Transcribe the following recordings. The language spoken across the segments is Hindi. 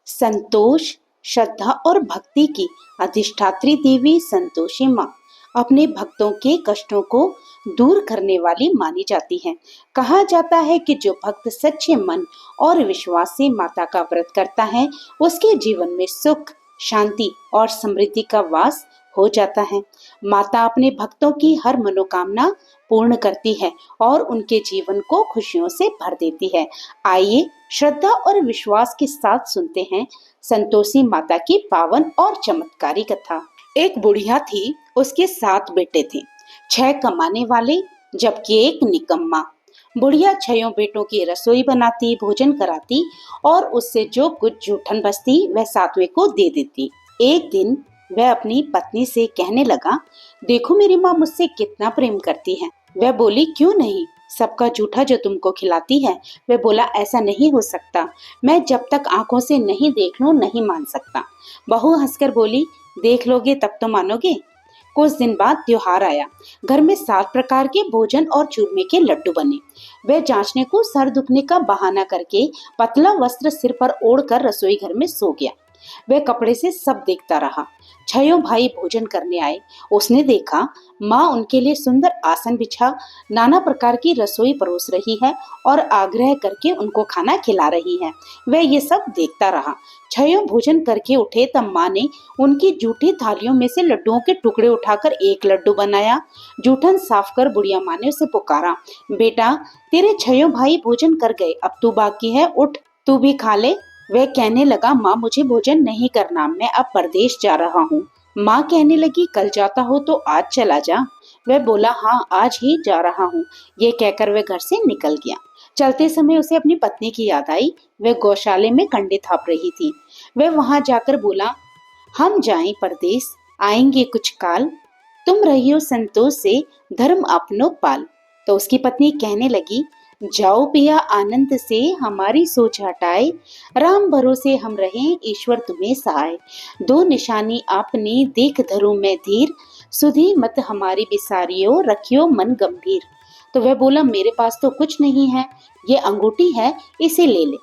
संतोष, श्रद्धा और भक्ति की अधिष्ठात्री देवी संतोषी माँ अपने भक्तों के कष्टों को दूर करने वाली मानी जाती है। कहा जाता है कि जो भक्त सच्चे मन और विश्वास से माता का व्रत करता है, उसके जीवन में सुख, शांति और समृद्धि का वास हो जाता है। माता अपने भक्तों की हर मनोकामना पूर्ण करती है और उनके जीवन को खुशियों से भर देती है। आइए श्रद्धा और विश्वास के साथ सुनते हैं संतोषी माता की पावन और चमत्कारी कथा। एक बुढ़िया थी, उसके 7 बेटे थे, 6 कमाने वाले जबकि एक निकम्मा। बुढ़िया 6 बेटों की रसोई बनाती, भोजन कराती और उससे जो कुछ जूठन बचती वह 7वें को दे देती। एक दिन वह अपनी पत्नी से कहने लगा, देखो मेरी माँ मुझसे कितना प्रेम करती है। वह बोली, क्यों नहीं, सबका जूठा जो तुमको खिलाती है। वह बोला, ऐसा नहीं हो सकता, मैं जब तक आंखों से नहीं देख लूं नहीं मान सकता। बहू हंसकर बोली, देख लोगे तब तो मानोगे। कुछ दिन बाद त्योहार आया। घर में 7 प्रकार के भोजन और चूरमे के लड्डू बने। वह जांचने को सर दुखने का बहाना करके पतला वस्त्र सिर पर ओढ़कर रसोई घर में सो गया। वह कपड़े से सब देखता रहा। 6 भाई भोजन करने आए। उसने देखा माँ उनके लिए सुंदर आसन बिछा नाना प्रकार की रसोई परोस रही है और आग्रह करके उनको खाना खिला रही है। वह ये सब देखता रहा। 6 भोजन करके उठे तब माँ ने उनकी जूठी थालियों में से लड्डुओं के टुकड़े उठाकर एक लड्डू बनाया। जूठन साफ कर बुढ़िया माँ ने उसे पुकारा, बेटा तेरे 6 भाई भोजन कर गए, अब तू बाकी है, उठ तू भी खा ले। वह कहने लगा, माँ मुझे भोजन नहीं करना, मैं अब परदेश जा रहा हूँ। माँ कहने लगी, कल जाता हो तो आज चला जा। वह बोला, हाँ आज ही जा रहा हूँ। ये कहकर वह घर से निकल गया। चलते समय उसे अपनी पत्नी की याद आई। वह गौशाले में कंडे थाप रही थी। वह वहां जाकर बोला, हम जाएं परदेश, आएंगे कुछ काल, तुम रहियो संतोष से धर्म अपनो पाल। तो उसकी पत्नी कहने लगी, जाओ पिया आनंद से हमारी सोच हटाए, राम भरोसे हम रहें ईश्वर तुम्हें सहाय। 2 निशानी आपने देख धरो मैं धीर, सुधी मत हमारी बिसारियो रखियो मन गंभीर। तो वह बोला, मेरे पास तो कुछ नहीं है, ये अंगूठी है, इसे ले ले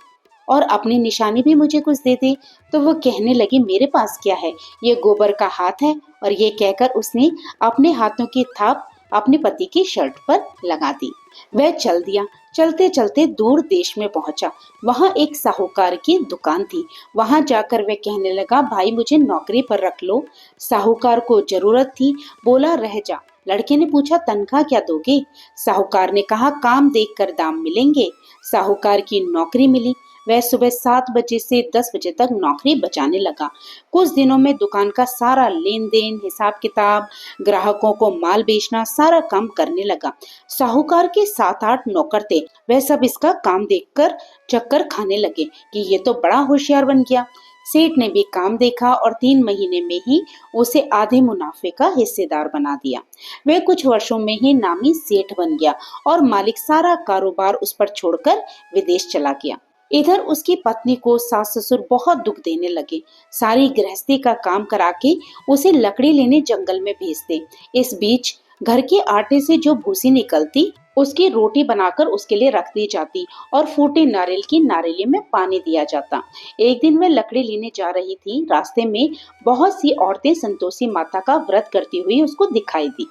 और अपनी निशानी भी मुझे कुछ दे दे। तो वो कहने लगी, मेरे पास क्या है, ये गोबर का हाथ है। और ये कहकर उसने अपने हाथों की थाप अपने पति की शर्ट पर लगा दी। वह चल दिया। चलते चलते दूर देश में पहुंचा। वहां एक साहूकार की दुकान थी। वहां जाकर वह कहने लगा, भाई मुझे नौकरी पर रख लो। साहूकार को जरूरत थी, बोला रह जा। लड़के ने पूछा, तनख्वाह क्या दोगे? साहूकार ने कहा, काम देखकर दाम मिलेंगे। साहूकार की नौकरी मिली। वह सुबह 7 बजे से 10 बजे तक नौकरी बजाने लगा। कुछ दिनों में दुकान का सारा लेन देन, हिसाब किताब, ग्राहकों को माल बेचना, सारा काम करने लगा। साहूकार के 7-8 नौकर थे। वह सब इसका काम देखकर चक्कर खाने लगे कि ये तो बड़ा होशियार बन गया। सेठ ने भी काम देखा और 3 महीने में ही उसे आधे मुनाफे का हिस्सेदार बना दिया। वह कुछ वर्षों में ही नामी सेठ बन गया और मालिक सारा कारोबार उस पर छोड़कर विदेश चला गया। इधर उसकी पत्नी को सास ससुर बहुत दुख देने लगे। सारी गृहस्थी का काम करा के उसे लकड़ी लेने जंगल में भेजते। इस बीच घर के आटे से जो भूसी निकलती उसकी रोटी बनाकर उसके लिए रख दी जाती और फूटे नारियल की नारियल में पानी दिया जाता। एक दिन वह लकड़ी लेने जा रही थी। रास्ते में बहुत सी औरतें संतोषी माता का व्रत करती हुई उसको दिखाई दी।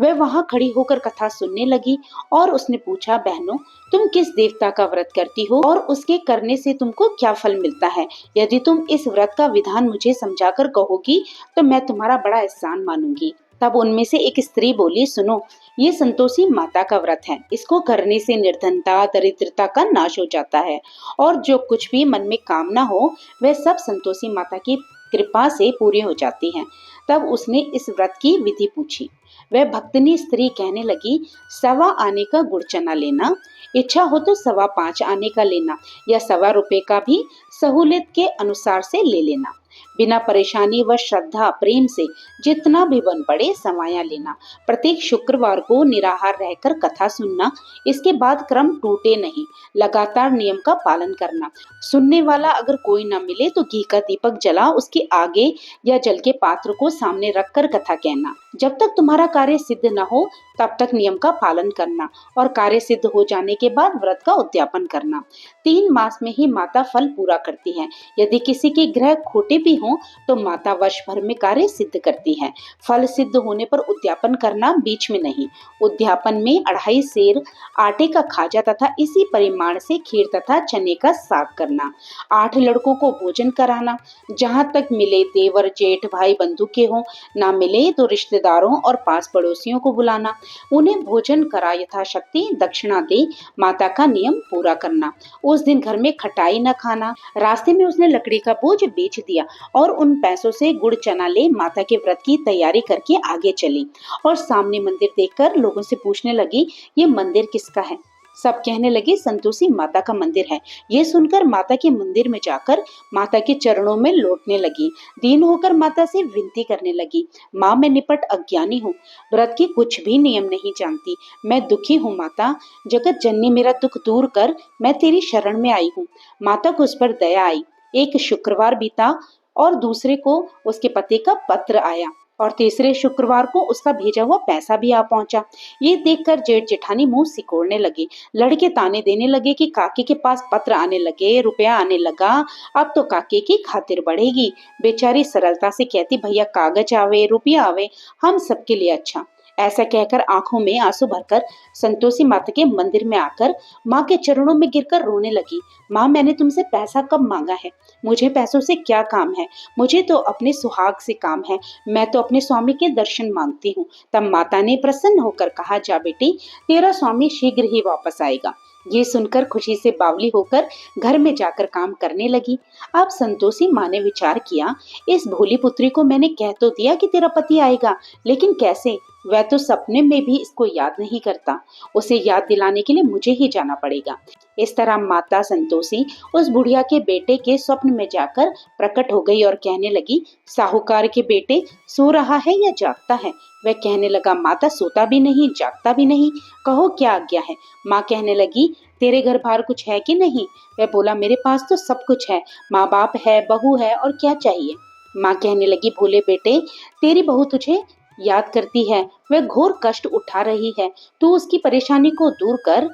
वह वहां खड़ी होकर कथा सुनने लगी और उसने पूछा, बहनों तुम किस देवता का व्रत करती हो और उसके करने से तुमको क्या फल मिलता है? यदि तुम इस व्रत का विधान मुझे समझाकर कहोगी तो मैं तुम्हारा बड़ा एहसान मानूंगी। तब उनमें से एक स्त्री बोली, सुनो, ये संतोषी माता का व्रत है। इसको करने से निर्धनता, दरिद्रता का नाश हो जाता है और जो कुछ भी मन में कामना हो वह सब संतोषी माता की कृपा से पूरी हो जाती है। तब उसने इस व्रत की विधि पूछी। वह भक्तनी स्त्री कहने लगी, 1.25 आने का गुड़ चना लेना, इच्छा हो तो 5.25 आने का लेना या 1.25 रुपए का भी सहूलियत के अनुसार से ले लेना। बिना परेशानी व श्रद्धा प्रेम से जितना भी बन पड़े समाया लेना। प्रत्येक शुक्रवार को निराहार रहकर कथा सुनना। इसके बाद क्रम टूटे नहीं, लगातार नियम का पालन करना। सुनने वाला अगर कोई न मिले तो घी का दीपक जला उसके आगे या जल के पात्र को सामने रखकर कथा कहना। जब तक तुम्हारा कार्य सिद्ध न हो तब तक नियम का पालन करना और कार्य सिद्ध हो जाने के बाद व्रत का उद्यापन करना। 3 मास में ही माता फल पूरा करती है। यदि किसी के ग्रह खोटे भी हों तो माता वर्ष भर में कार्य सिद्ध करती है। फल सिद्ध होने पर उद्यापन करना, बीच में नहीं। उद्यापन में 2.5 सेर आटे का खाजा तथा इसी परिमाण से खीर तथा चने का साग करना। 8 लड़कों को भोजन कराना। जहां तक मिले देवर जेठ भाई बंधु के हों, ना मिले तो रिश्तेदारों और पास पड़ोसियों को बुलाना, उन्हें भोजन करा यथाशक्ति दक्षिणा दे माता का नियम पूरा करना। उस दिन घर में खटाई न खाना। रास्ते में उसने लकड़ी का बोझ बेच दिया और उन पैसों से गुड़ चना ले माता के व्रत की तैयारी करके आगे चली और सामने मंदिर देखकर लोगों से पूछने लगी, ये मंदिर किसका है? सब कहने लगे, संतोषी माता का मंदिर है। ये सुनकर माता के मंदिर में जाकर माता के चरणों में लौटने लगी। दीन होकर माता से विनती करने लगी, माँ मैं निपट अज्ञानी हूँ, व्रत के कुछ भी नियम नहीं जानती, मैं दुखी हूँ माता, जगत जननी मेरा दुख दूर कर, मैं तेरी शरण में आई हूँ। माता को उस पर दया आई। एक शुक्रवार बीता और दूसरे को उसके पति का पत्र आया और तीसरे शुक्रवार को उसका भेजा हुआ पैसा भी आ पहुंचा। ये देखकर जेठ जेठानी मुंह सिकोड़ने लगे। लड़के ताने देने लगे कि काके के पास पत्र आने लगे, रुपया आने लगा, अब तो काके की खातिर बढ़ेगी। बेचारी सरलता से कहती, भैया कागज आवे रुपया आवे, हम सबके लिए अच्छा। ऐसा कहकर आंखों में आंसू भरकर संतोषी माता के मंदिर में आकर माँ के चरणों में गिरकर रोने लगी। माँ मैंने तुमसे पैसा कब मांगा है? मुझे पैसों से क्या काम है? मुझे तो अपने सुहाग से काम है, मैं तो अपने स्वामी के दर्शन मांगती हूँ। तब माता ने प्रसन्न होकर कहा, जा बेटी, तेरा स्वामी शीघ्र ही वापस आएगा। ये सुनकर खुशी से बावली होकर घर में जाकर काम करने लगी। अब संतोषी माँ ने विचार किया, इस भोली पुत्री को मैंने कह तो दिया कि तेरा पति आएगा, लेकिन कैसे? वह तो सपने में भी इसको याद नहीं करता। उसे याद दिलाने के लिए मुझे ही जाना पड़ेगा। इस तरह माता संतोषी उस बुढ़िया के बेटे के स्वप्न में जाकर प्रकट हो गई और कहने लगी, साहूकार के बेटे सो रहा है या जागता है? वह कहने लगा, माता सोता भी नहीं जागता भी नहीं, कहो क्या आज्ञा है? माँ कहने लगी, तेरे घर बाहर कुछ है कि नहीं? वह बोला, मेरे पास तो सब कुछ है, माँ बाप है, बहू है, और क्या चाहिए? माँ कहने लगी, भोले बेटे, तेरी बहू तुझे याद करती है, वह घोर कष्ट उठा रही है, तू उसकी परेशानी को दूर कर,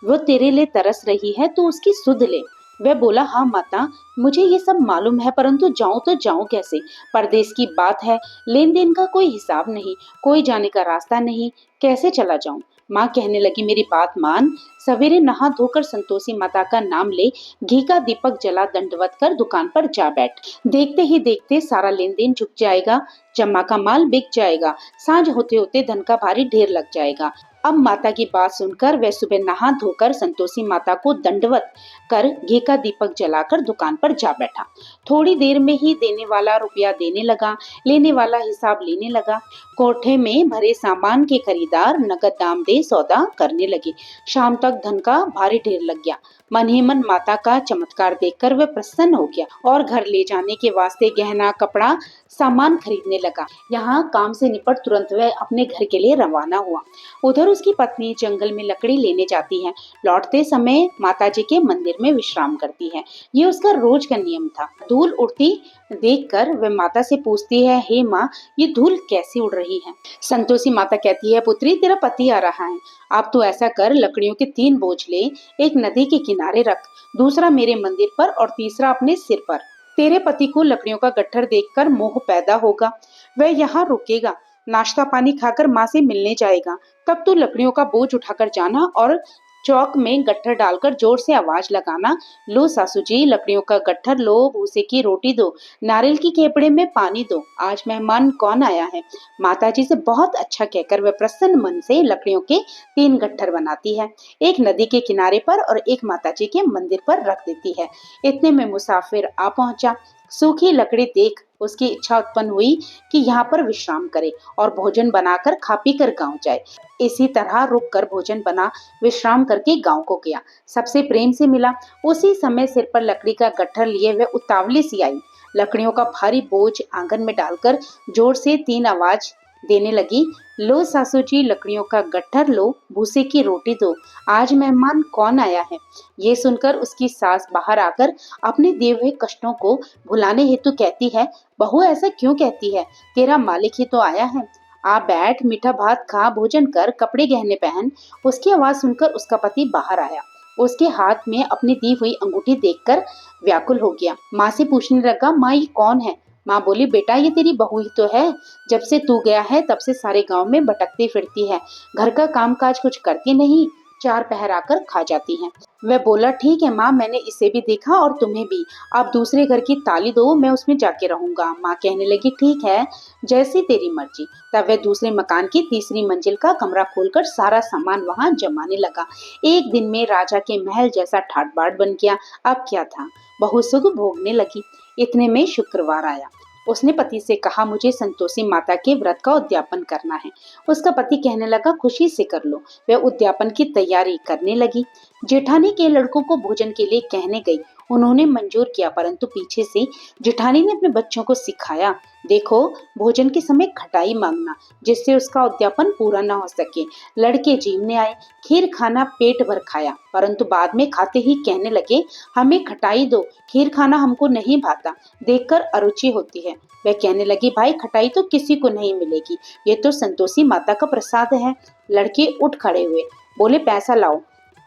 वो तेरे लिए तरस रही है, तू उसकी सुध ले। वह बोला, हाँ माता, मुझे ये सब मालूम है, परंतु जाऊं तो जाऊं कैसे? परदेश की बात है, लेन देन का कोई हिसाब नहीं, कोई जाने का रास्ता नहीं, कैसे चला जाऊं? माँ कहने लगी, मेरी बात मान, सवेरे नहा धोकर संतोषी माता का नाम ले, घी का दीपक जला दंडवत कर दुकान पर जा बैठ। देखते ही देखते सारा लेन देन झुक जाएगा, जमा का माल बिक जाएगा, सांझ होते होते धन का भारी ढेर लग जाएगा। अब माता की बात सुनकर वह सुबह नहा धोकर संतोषी माता को दंडवत कर घी का दीपक जलाकर दुकान पर जा बैठा। थोड़ी देर में ही देने वाला रुपया देने लगा, लेने वाला हिसाब लेने लगा। कोठे में भरे सामान के खरीदार नगद दाम दे सौदा करने लगे। शाम तक धन का भारी ढेर लग गया। मन ही मन माता का चमत्कार देखकर वह प्रसन्न हो गया और घर ले जाने के वास्ते गहना कपड़ा सामान खरीदने लगा। यहाँ काम से निपट तुरंत वह अपने घर के लिए रवाना हुआ। उधर उसकी पत्नी जंगल में लकड़ी लेने जाती है। लौटते समय माताजी के मंदिर में विश्राम करती है। ये उसका रोज का नियम था। धूल उड़ती देखकर वह माता से पूछती है, हे माँ, ये धूल कैसे उड़ रही है? संतोषी माता कहती है, पुत्री, तेरा पति आ रहा है। आप तो ऐसा कर, लकड़ियों के 3 बोझ ले, एक नदी के किनारे रख, दूसरा मेरे मंदिर पर और तीसरा अपने सिर पर। तेरे पति को लकड़ियों का गट्ठर देखकर मोह पैदा होगा, वह यहाँ रुकेगा, नाश्ता पानी खाकर माँ से मिलने जाएगा। तब तू लकड़ियों का बोझ उठाकर जाना और चौक में गट्ठर डालकर जोर से आवाज लगाना, लो सासू जी, लकड़ियों का गट्ठर लो, भूसे की रोटी दो, नारियल की केपड़े में पानी दो, आज मेहमान कौन आया है? माताजी से बहुत अच्छा कहकर वह प्रसन्न मन से लकड़ियों के 3 गट्ठर बनाती है, एक नदी के किनारे पर और एक माताजी के मंदिर पर रख देती है। इतने में मुसाफिर आ पहुंचा। सूखी लकड़ी देख उसकी इच्छा उत्पन्न हुई कि यहाँ पर विश्राम करे और भोजन बनाकर खा पी कर गाँव जाए। इसी तरह रुक कर भोजन बना विश्राम करके गांव को गया। सबसे प्रेम से मिला। उसी समय सिर पर लकड़ी का गट्ठर लिए वह उतावली सी आई। लकड़ियों का भारी बोझ आंगन में डालकर जोर से 3 आवाज देने लगी, लो सासू जी, लकड़ियों का गट्ठर लो, भूसे की रोटी दो, आज मेहमान कौन आया है? ये सुनकर उसकी सास बाहर आकर अपने दिए हुए कष्टों को भुलाने हेतु कहती है, बहू ऐसा क्यों कहती है? तेरा मालिक ही तो आया है। आप बैठ, मीठा भात खा, भोजन कर, कपड़े गहने पहन। उसकी आवाज सुनकर उसका पति बाहर आया। उसके हाथ में अपनी दी हुई अंगूठी देखकर व्याकुल हो गया। माँ से पूछने लगा, माँ ये कौन है? माँ बोली, बेटा ये तेरी बहू ही तो है। जब से तू गया है तब से सारे गांव में भटकती फिरती है, घर का काम काज कुछ करती नहीं, चार पहर आकर खा जाती है। वह बोला, ठीक है माँ, मैंने इसे भी देखा और तुम्हें भी। आप दूसरे घर की ताली दो, मैं उसमें जाके रहूंगा। माँ कहने लगी, ठीक है, जैसी तेरी मर्जी। तब वह दूसरे मकान की तीसरी मंजिल का कमरा खोलकर सारा सामान वहां जमाने लगा। एक दिन में राजा के महल जैसा ठाट बाट बन गया। अब क्या था, बहू सुख भोगने लगी। इतने में शुक्रवार आया। उसने पति से कहा, मुझे संतोषी माता के व्रत का उद्यापन करना है। उसका पति कहने लगा, खुशी से कर लो। वह उद्यापन की तैयारी करने लगी। जेठानी के लड़कों को भोजन के लिए कहने गई। उन्होंने मंजूर किया, परंतु पीछे से जेठानी ने अपने बच्चों को सिखाया, देखो, भोजन के समय खटाई मांगना, जिससे उसका उद्यापन पूरा न हो सके। लड़के जीवने आए, खीर खाना पेट भर खाया, परंतु बाद में खाते ही कहने लगे, हमें खटाई दो, खीर खाना हमको नहीं भाता, देखकर अरुचि होती है। वह कहने लगी, भाई खटाई तो किसी को नहीं मिलेगी, ये तो संतोषी माता का प्रसाद है। लड़के उठ खड़े हुए, बोले, पैसा लाओ।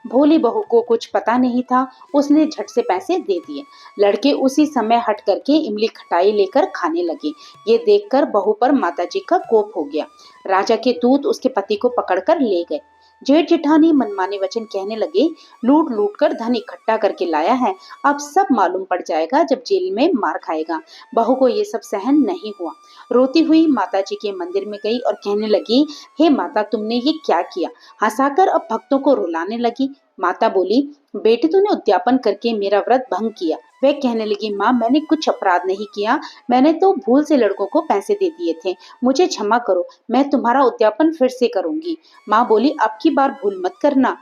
भोली बहू को कुछ पता नहीं था, उसने झट से पैसे दे दिए। लड़के उसी समय हट करके इमली खटाई लेकर खाने लगे। ये देखकर बहू पर माताजी का कोप हो गया। राजा के दूत उसके पति को पकड़कर ले गए। जेठ जेठानी मनमाने वचन कहने लगे, लूट लूट कर धन इकट्ठा करके लाया है, अब सब मालूम पड़ जाएगा जब जेल में मार खाएगा। बहू को ये सब सहन नहीं हुआ। रोती हुई माताजी के मंदिर में गई और कहने लगी, हे माता, तुमने ये क्या किया? हंसाकर अब भक्तों को रुलाने लगी। माता बोली, बेटी, तूने उद्यापन करके मेरा व्रत भंग किया। वह कहने लगी, माँ, मैंने कुछ अपराध नहीं किया, मैंने तो भूल से लड़कों को पैसे दे दिए थे, मुझे क्षमा करो, मैं तुम्हारा उद्यापन फिर से करूंगी। माँ बोली, अब की बार भूल मत करना।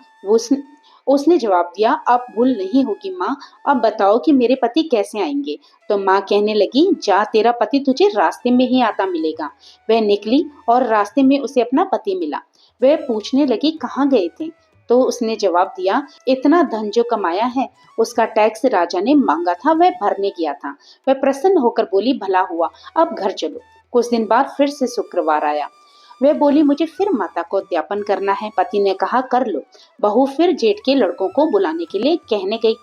उसने जवाब दिया, अब भूल नहीं होगी माँ, अब बताओ कि मेरे पति कैसे आएंगे? तो माँ कहने लगी, जा, तेरा पति तुझे रास्ते में ही आता मिलेगा। वह निकली और रास्ते में उसे अपना पति मिला। वह पूछने लगी, कहाँ गए थे? तो उसने जवाब दिया, इतना धन जो कमाया है उसका टैक्स राजा ने मांगा था, वह भरने गया था। वह प्रसन्न होकर बोली, भला हुआ, अब घर चलो। कुछ दिन बाद फिर से शुक्रवार आया। वह बोली, मुझे फिर माता को उद्यापन करना है। पति ने कहा, कर लो। बहू फिर जेठ के लड़कों को बुलाने के लिए कहने गई।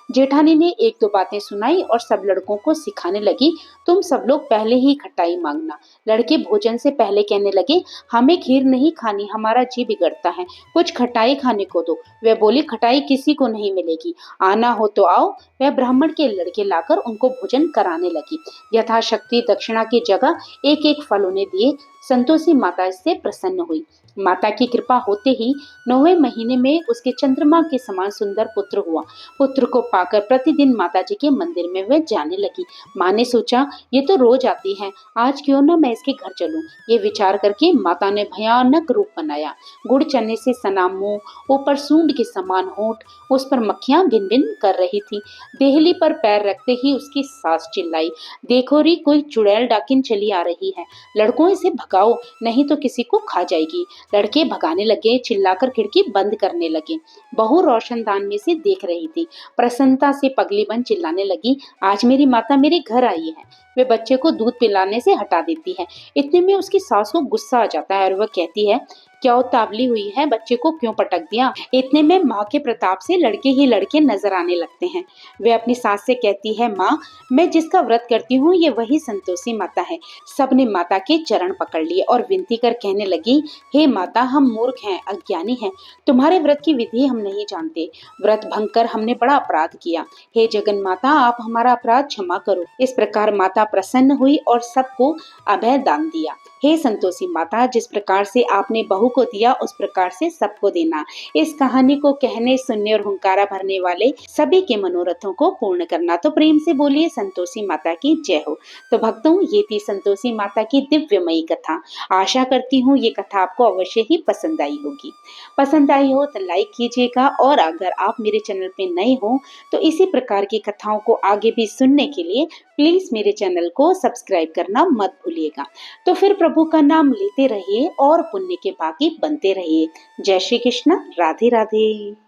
जेठानी ने एक दो बातें सुनाई और सब लड़कों को सिखाने लगी, तुम सब लोग पहले ही खटाई मांगना। लड़के भोजन से पहले कहने लगे, हमें खीर नहीं खानी, हमारा जी बिगड़ता है, कुछ खटाई खाने को दो। वह बोली, खटाई किसी को नहीं मिलेगी, आना हो तो आओ। वह ब्राह्मण के लड़के लाकर उनको भोजन कराने लगी। यथाशक्ति दक्षिणा की जगह एक एक फल उन्हें दिए। संतोषी माता इससे प्रसन्न हुई। माता की कृपा होते ही 9वें महीने में उसके चंद्रमा के समान सुंदर पुत्र हुआ। पुत्र को पाकर प्रतिदिन माताजी के मंदिर में वह जाने लगी। माँ ने सोचा, ये तो रोज आती है, आज क्यों न मैं इसके घर चलूं। ये विचार करके माता ने भयानक रूप बनाया। गुड़ चने से सना मुंह, ऊपर सूंड के समान होंठ, उस पर मक्खियां भिन भिन कर रही थी। देहली पर पैर रखते ही उसकी सास चिल्लाई, देखो री, कोई चुड़ैल डाकिन चली आ रही है, लड़कों इसे भगाओ, नहीं तो किसी को खा जाएगी। लड़के भगाने लगे, चिल्लाकर खिड़की बंद करने लगे। बहू रोशनदान में से देख रही थी। प्रसन्नता से पगली बन चिल्लाने लगी, आज मेरी माता मेरे घर आई है। वे बच्चे को दूध पिलाने से हटा देती है। इतने में उसकी सास को गुस्सा आ जाता है और वह कहती है, क्या उतावली हुई है, बच्चे को क्यों पटक दिया? इतने में माँ के प्रताप से लड़के ही लड़के नजर आने लगते हैं। वे अपनी सास से कहती है, माँ, मैं जिसका व्रत करती हूँ ये वही संतोषी माता है। सबने माता के चरण पकड़ लिए और विनती कर कहने लगी, हे माता, हम मूर्ख हैं, अज्ञानी हैं, तुम्हारे व्रत की विधि हम नहीं जानते, व्रत भंग कर हमने बड़ा अपराध किया। हे जगन माता, आप हमारा अपराध क्षमा करो। इस प्रकार माता प्रसन्न हुई और सबको अभय दान दिया। हे संतोषी माता, जिस प्रकार से आपने बहू को दिया उस प्रकार से सबको देना। इस कहानी को कहने, सुनने और हुंकारा भरने वाले सभी के मनोरथों को पूर्ण करना। तो प्रेम से बोलिए संतोषी माता की जय हो। तो भक्तों, ये थी संतोषी माता की दिव्यमयी कथा। आशा करती हूँ ये कथा आपको अवश्य ही पसंद आई होगी। पसंद आई हो तो लाइक कीजिएगा, और अगर आप मेरे चैनल पे नए हो तो इसी प्रकार की कथाओं को आगे भी सुनने के लिए प्लीज मेरे चैनल को सब्सक्राइब करना मत भूलिएगा। तो फिर प्रभु का नाम लेते रहिए और पुण्य के भागी बनते रहिए। जय श्री कृष्ण, राधे राधे।